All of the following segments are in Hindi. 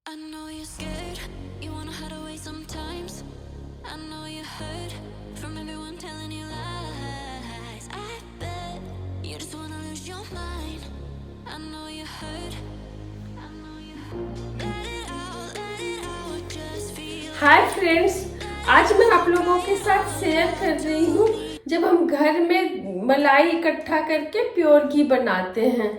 I know you're scared, you wanna hide away sometimes. I know you heard from everyone telling you lies. I bet you just wanna lose your mind. I know you heard, I know you heard. Let it out, just feel hi friends, आज मैं आप लोगों के साथ शेयर कर रही हूँ जब हम घर में मलाई इकट्ठा करके प्योर घी बनाते हैं।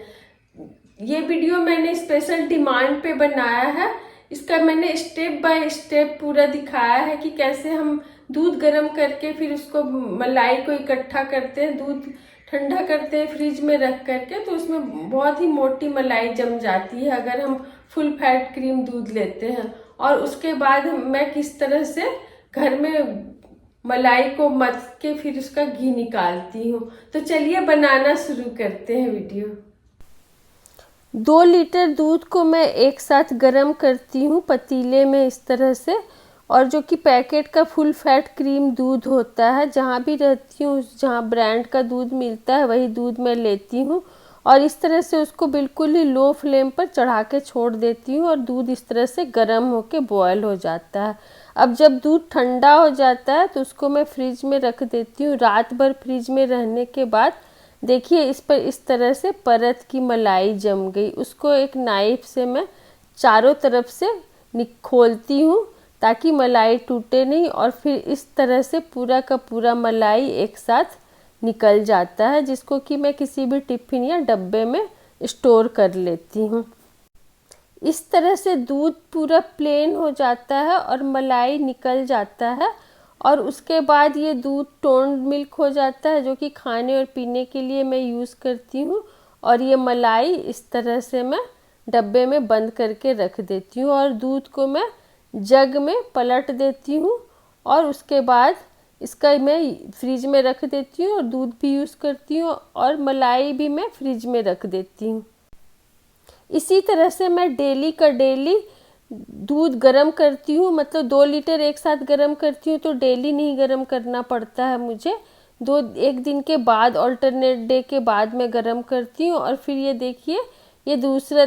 ये वीडियो मैंने स्पेशल डिमांड पे बनाया है। इसका मैंने स्टेप बाय स्टेप पूरा दिखाया है कि कैसे हम दूध गर्म करके फिर उसको मलाई को इकट्ठा करते हैं, दूध ठंडा करते हैं फ्रिज में रख करके, तो उसमें बहुत ही मोटी मलाई जम जाती है अगर हम फुल फैट क्रीम दूध लेते हैं। और उसके बाद मैं किस तरह से घर में मलाई को मथ के फिर उसका घी निकालती हूँ। तो चलिए बनाना शुरू करते हैं वीडियो। 2 लीटर दूध को मैं एक साथ गर्म करती हूँ पतीले में इस तरह से, और जो कि पैकेट का फुल फैट क्रीम दूध होता है, जहाँ भी रहती हूँ जहाँ ब्रांड का दूध मिलता है वही दूध मैं लेती हूँ, और इस तरह से उसको बिल्कुल ही लो फ्लेम पर चढ़ा के छोड़ देती हूँ और दूध इस तरह से गर्म होके बॉयल हो जाता है। अब जब दूध ठंडा हो जाता है तो उसको मैं फ्रिज में रख देती हूँ। रात भर फ्रिज में रहने के बाद देखिए इस पर इस तरह से परत की मलाई जम गई। उसको एक नाइफ से मैं चारों तरफ से खोलती हूँ ताकि मलाई टूटे नहीं, और फिर इस तरह से पूरा का पूरा मलाई एक साथ निकल जाता है, जिसको कि मैं किसी भी टिफिन या डब्बे में स्टोर कर लेती हूँ। इस तरह से दूध पूरा प्लेन हो जाता है और मलाई निकल जाता है, और उसके बाद ये दूध टोन्ड मिल्क हो जाता है जो कि खाने और पीने के लिए मैं यूज़ करती हूँ। और ये मलाई इस तरह से मैं डब्बे में बंद करके रख देती हूँ और दूध को मैं जग में पलट देती हूँ, और उसके बाद इसका मैं फ्रिज में रख देती हूँ और दूध भी यूज़ करती हूँ और मलाई भी मैं फ्रिज में रख देती हूँ। इसी तरह से मैं डेली का डेली दूध गरम करती हूँ, मतलब 2 लीटर एक साथ गरम करती हूँ, तो डेली नहीं गरम करना पड़ता है मुझे। एक दिन के बाद अल्टरनेट डे के बाद मैं गरम करती हूँ, और फिर ये देखिए ये दूसरा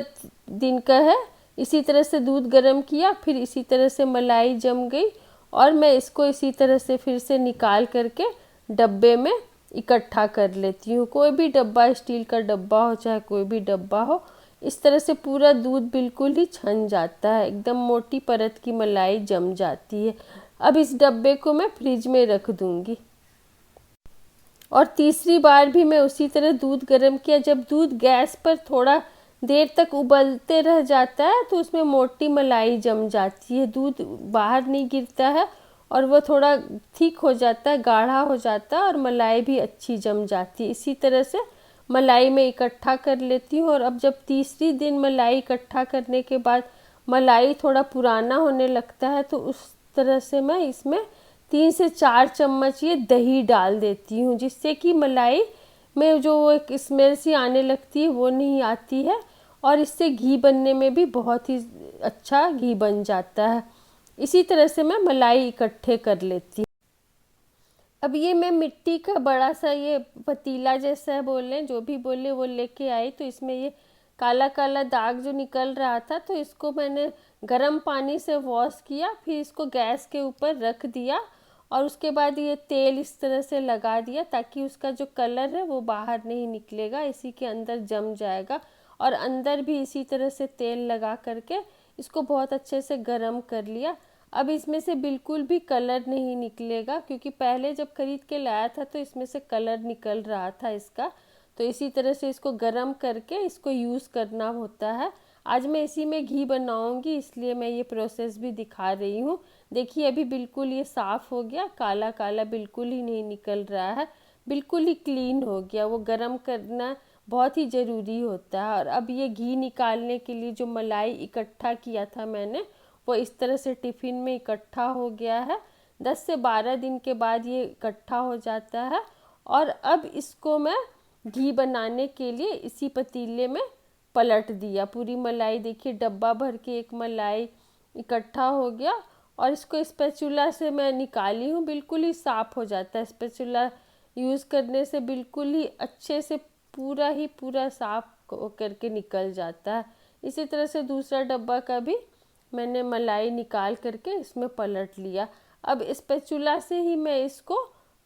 दिन का है। इसी तरह से दूध गरम किया, फिर इसी तरह से मलाई जम गई, और मैं इसको इसी तरह से फिर से निकाल करके डब्बे में इकट्ठा कर लेती हूँ। कोई भी डब्बा, स्टील का डब्बा हो चाहे कोई भी डब्बा हो, इस तरह से पूरा दूध बिल्कुल ही छन जाता है, एकदम मोटी परत की मलाई जम जाती है। अब इस डब्बे को मैं फ्रिज में रख दूंगी। और तीसरी बार भी मैं उसी तरह दूध गर्म किया। जब दूध गैस पर थोड़ा देर तक उबलते रह जाता है तो उसमें मोटी मलाई जम जाती है, दूध बाहर नहीं गिरता है और वो थोड़ा थिक हो जाता है, गाढ़ा हो जाता है, और मलाई भी अच्छी जम जाती है। इसी तरह से मलाई में इकट्ठा कर लेती हूँ। और अब जब तीसरी दिन मलाई इकट्ठा करने के बाद मलाई थोड़ा पुराना होने लगता है तो उस तरह से मैं इसमें 3 से 4 चम्मच ये दही डाल देती हूँ, जिससे कि मलाई में जो एक स्मेल सी आने लगती है वो नहीं आती है, और इससे घी बनने में भी बहुत ही अच्छा घी बन जाता है। इसी तरह से मैं मलाई इकट्ठे कर लेती हूँ। अब ये मैं मिट्टी का बड़ा सा ये पतीला जैसा बोले, जो भी बोले वो लेके आई, तो इसमें ये काला काला दाग जो निकल रहा था, तो इसको मैंने गर्म पानी से वॉश किया, फिर इसको गैस के ऊपर रख दिया, और उसके बाद ये तेल इस तरह से लगा दिया ताकि उसका जो कलर है वो बाहर नहीं निकलेगा, इसी के अंदर जम जाएगा। और अंदर भी इसी तरह से तेल लगा करके इसको बहुत अच्छे से गर्म कर लिया। अब इसमें से बिल्कुल भी कलर नहीं निकलेगा, क्योंकि पहले जब खरीद के लाया था तो इसमें से कलर निकल रहा था इसका। तो इसी तरह से इसको गरम करके इसको यूज़ करना होता है। आज मैं इसी में घी बनाऊंगी, इसलिए मैं ये प्रोसेस भी दिखा रही हूँ। देखिए अभी बिल्कुल ये साफ़ हो गया, काला काला बिल्कुल ही नहीं निकल रहा है, बिल्कुल ही क्लीन हो गया। वो गरम करना बहुत ही ज़रूरी होता है। और अब ये घी निकालने के लिए जो मलाई इकट्ठा किया था मैंने, वो इस तरह से टिफ़िन में इकट्ठा हो गया है। 10 से 12 दिन के बाद ये इकट्ठा हो जाता है। और अब इसको मैं घी बनाने के लिए इसी पतीले में पलट दिया। पूरी मलाई देखिए डब्बा भर के एक मलाई इकट्ठा हो गया, और इसको स्पैचुला से मैं निकाली हूँ, बिल्कुल ही साफ़ हो जाता है। स्पैचुला यूज़ करने से बिल्कुल ही अच्छे से पूरा साफ़ करके निकल जाता है। इसी तरह से दूसरा डब्बा का भी मैंने मलाई निकाल करके इसमें पलट लिया। अब स्पैचुला से ही मैं इसको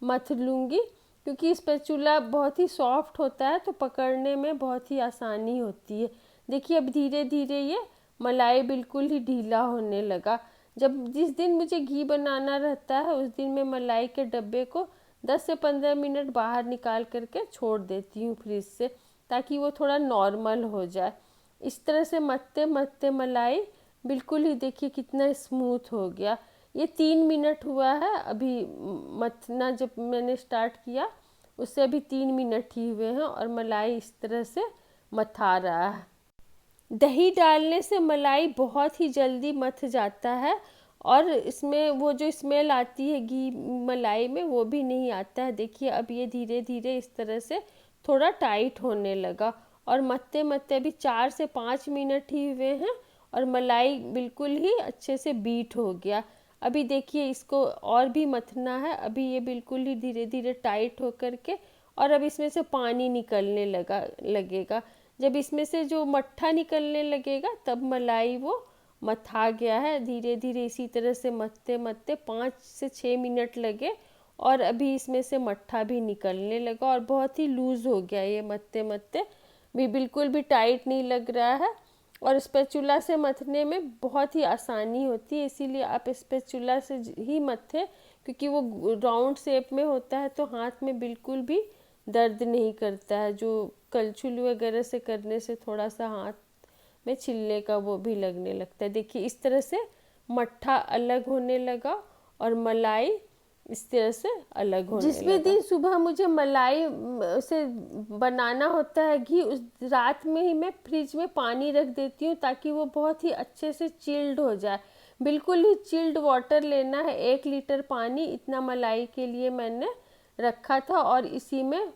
मथ लूँगी, क्योंकि स्पैचुला बहुत ही सॉफ्ट होता है तो पकड़ने में बहुत ही आसानी होती है। देखिए अब धीरे धीरे ये मलाई बिल्कुल ही ढीला होने लगा। जिस दिन मुझे घी बनाना रहता है उस दिन मैं मलाई के डब्बे को 10 से 15 मिनट बाहर निकाल करके छोड़ देती हूँ फ्रिज से, ताकि वो थोड़ा नॉर्मल हो जाए। इस तरह से मथते मथते मलाई बिल्कुल ही देखिए कितना स्मूथ हो गया। ये 3 मिनट हुआ है अभी मथना, जब मैंने स्टार्ट किया उससे अभी 3 मिनट ही हुए हैं और मलाई इस तरह से मथा रहा है। दही डालने से मलाई बहुत ही जल्दी मथ जाता है और इसमें वो जो स्मेल आती है घी मलाई में वो भी नहीं आता है। देखिए अब ये धीरे धीरे इस तरह से थोड़ा टाइट होने लगा और मथते मथते अभी 4 से 5 मिनट ही हुए हैं और मलाई बिल्कुल ही अच्छे से बीट हो गया। अभी देखिए इसको और भी मथना है। अभी ये बिल्कुल ही धीरे धीरे टाइट हो करके और अब इसमें से पानी निकलने लगेगा। जब इसमें से जो मट्ठा निकलने लगेगा तब मलाई वो मथा गया है। धीरे धीरे इसी तरह से मथते मथते 5 से 6 मिनट लगे और अभी इसमें से मट्ठा भी निकलने लगा और बहुत ही लूज़ हो गया ये मथते मथते, भी बिल्कुल भी टाइट नहीं लग रहा है। और स्पैचुला से मथने में बहुत ही आसानी होती है, इसीलिए आप स्पैचुला से ही मथे, क्योंकि वो राउंड शेप में होता है तो हाथ में बिल्कुल भी दर्द नहीं करता है। जो कलछुल वगैरह से करने से थोड़ा सा हाथ में छिलने का वो भी लगने लगता है। देखिए इस तरह से मट्ठा अलग होने लगा और मलाई इस तरह से अलग होने लगा। जिसमें दिन सुबह मुझे मलाई से बनाना होता है घी, उस रात में ही मैं फ्रिज में पानी रख देती हूँ ताकि वो बहुत ही अच्छे से चिल्ड हो जाए। बिल्कुल ही चिल्ड वाटर लेना है, 1 लीटर पानी, इतना मलाई के लिए मैंने रखा था और इसी में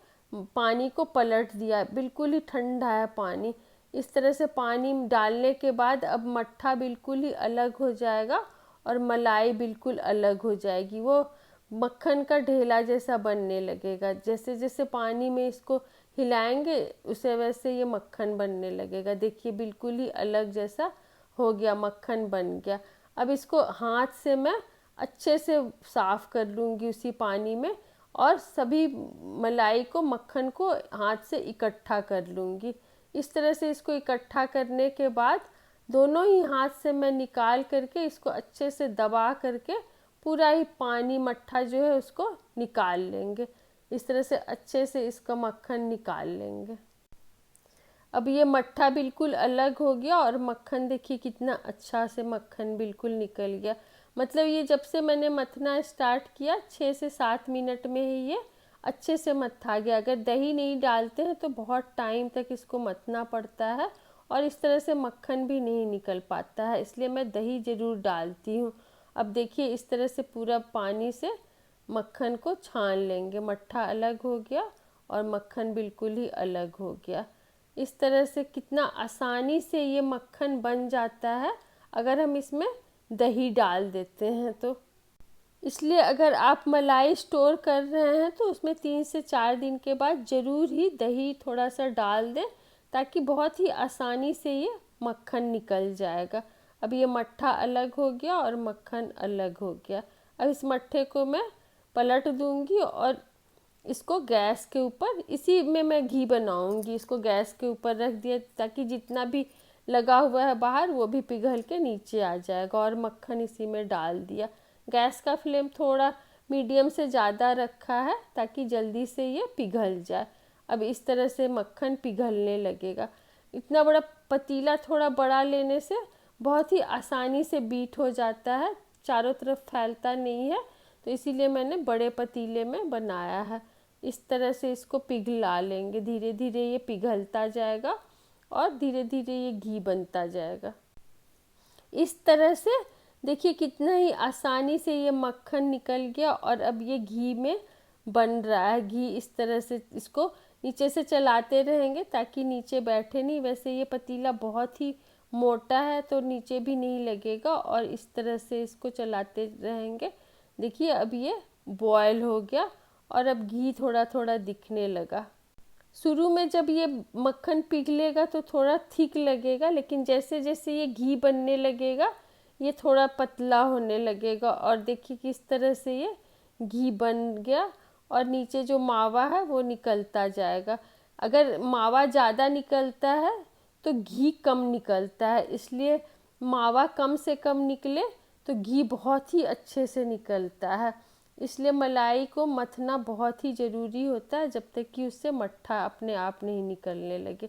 पानी को पलट दिया। बिल्कुल ही ठंडा है पानी। इस तरह से पानी डालने के बाद अब मट्ठा बिल्कुल ही अलग हो जाएगा और मलाई बिल्कुल अलग हो जाएगी। वो मक्खन का ढेला जैसा बनने लगेगा। जैसे जैसे पानी में इसको हिलाएंगे उसे वैसे ये मक्खन बनने लगेगा। देखिए बिल्कुल ही अलग जैसा हो गया, मक्खन बन गया। अब इसको हाथ से मैं अच्छे से साफ कर लूँगी उसी पानी में और सभी मलाई को, मक्खन को हाथ से इकट्ठा कर लूँगी। इस तरह से इसको इकट्ठा करने के बाद दोनों ही हाथ से मैं निकाल करके इसको अच्छे से दबा करके पूरा ही पानी मट्ठा जो है उसको निकाल लेंगे। इस तरह से अच्छे से इसका मक्खन निकाल लेंगे। अब ये मट्ठा बिल्कुल अलग हो गया और मक्खन देखिए कितना अच्छा से मक्खन बिल्कुल निकल गया। मतलब ये जब से मैंने मथना स्टार्ट किया 6 से 7 मिनट में ही ये अच्छे से मथा गया। अगर दही नहीं डालते हैं तो बहुत टाइम तक इसको मथना पड़ता है और इस तरह से मक्खन भी नहीं निकल पाता है, इसलिए मैं दही ज़रूर डालती हूँ। अब देखिए इस तरह से पूरा पानी से मक्खन को छान लेंगे। मट्ठा अलग हो गया और मक्खन बिल्कुल ही अलग हो गया। इस तरह से कितना आसानी से ये मक्खन बन जाता है अगर हम इसमें दही डाल देते हैं तो। इसलिए अगर आप मलाई स्टोर कर रहे हैं तो उसमें 3 से 4 दिन के बाद ज़रूर ही दही थोड़ा सा डाल दें, ताकि बहुत ही आसानी से ये मक्खन निकल जाएगा। अब ये मट्ठा अलग हो गया और मक्खन अलग हो गया। अब इस मट्ठे को मैं पलट दूंगी और इसको गैस के ऊपर, इसी में मैं घी बनाऊंगी, इसको गैस के ऊपर रख दिया ताकि जितना भी लगा हुआ है बाहर वो भी पिघल के नीचे आ जाएगा। और मक्खन इसी में डाल दिया। गैस का फ्लेम थोड़ा मीडियम से ज़्यादा रखा है ताकि जल्दी से ये पिघल जाए। अब इस तरह से मक्खन पिघलने लगेगा। इतना बड़ा पतीला थोड़ा बड़ा लेने से बहुत ही आसानी से बीट हो जाता है, चारों तरफ फैलता नहीं है, तो इसीलिए मैंने बड़े पतीले में बनाया है। इस तरह से इसको पिघला लेंगे। धीरे धीरे ये पिघलता जाएगा और धीरे धीरे ये घी बनता जाएगा। इस तरह से देखिए कितना ही आसानी से ये मक्खन निकल गया और अब ये घी में बन रहा है। घी इस तरह से इसको नीचे से चलाते रहेंगे ताकि नीचे बैठे नहीं। वैसे ये पतीला बहुत ही मोटा है तो नीचे भी नहीं लगेगा और इस तरह से इसको चलाते रहेंगे। देखिए अब ये बॉयल हो गया और अब घी थोड़ा थोड़ा दिखने लगा। शुरू में जब ये मक्खन पिघलेगा तो थोड़ा थिक लगेगा, लेकिन जैसे जैसे ये घी बनने लगेगा ये थोड़ा पतला होने लगेगा। और देखिए किस तरह से ये घी बन गया और नीचे जो मावा है वो निकलता जाएगा। अगर मावा ज़्यादा निकलता है तो घी कम निकलता है, इसलिए मावा कम से कम निकले तो घी बहुत ही अच्छे से निकलता है। इसलिए मलाई को मथना बहुत ही ज़रूरी होता है जब तक कि उससे मट्ठा अपने आप नहीं निकलने लगे।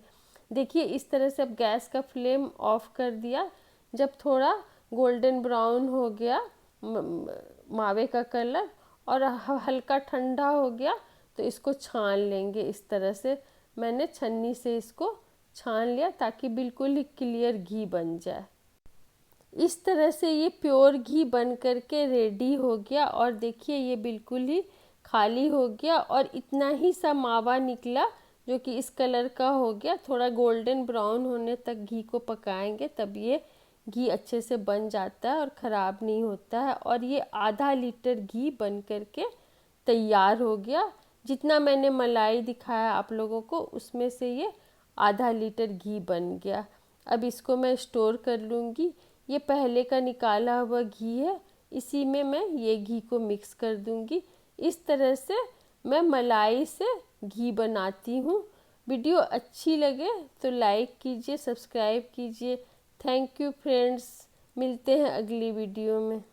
देखिए इस तरह से अब गैस का फ्लेम ऑफ कर दिया। जब थोड़ा गोल्डन ब्राउन हो गया मावे का कलर और हल्का ठंडा हो गया तो इसको छान लेंगे। इस तरह से मैंने छन्नी से इसको छान लिया ताकि बिल्कुल ही क्लियर घी बन जाए। इस तरह से ये प्योर घी बन करके रेडी हो गया। और देखिए ये बिल्कुल ही खाली हो गया और इतना ही सा मावा निकला जो कि इस कलर का हो गया। थोड़ा गोल्डन ब्राउन होने तक घी को पकाएंगे तब ये घी अच्छे से बन जाता है और ख़राब नहीं होता है। और ये आधा लीटर घी बन करके तैयार हो गया। जितना मैंने मलाई दिखाया आप लोगों को उसमें से ये आधा लीटर घी बन गया। अब इसको मैं स्टोर कर लूँगी। ये पहले का निकाला हुआ घी है, इसी में मैं ये घी को मिक्स कर दूँगी। इस तरह से मैं मलाई से घी बनाती हूँ। वीडियो अच्छी लगे तो लाइक कीजिए, सब्सक्राइब कीजिए। थैंक यू फ्रेंड्स, मिलते हैं अगली वीडियो में।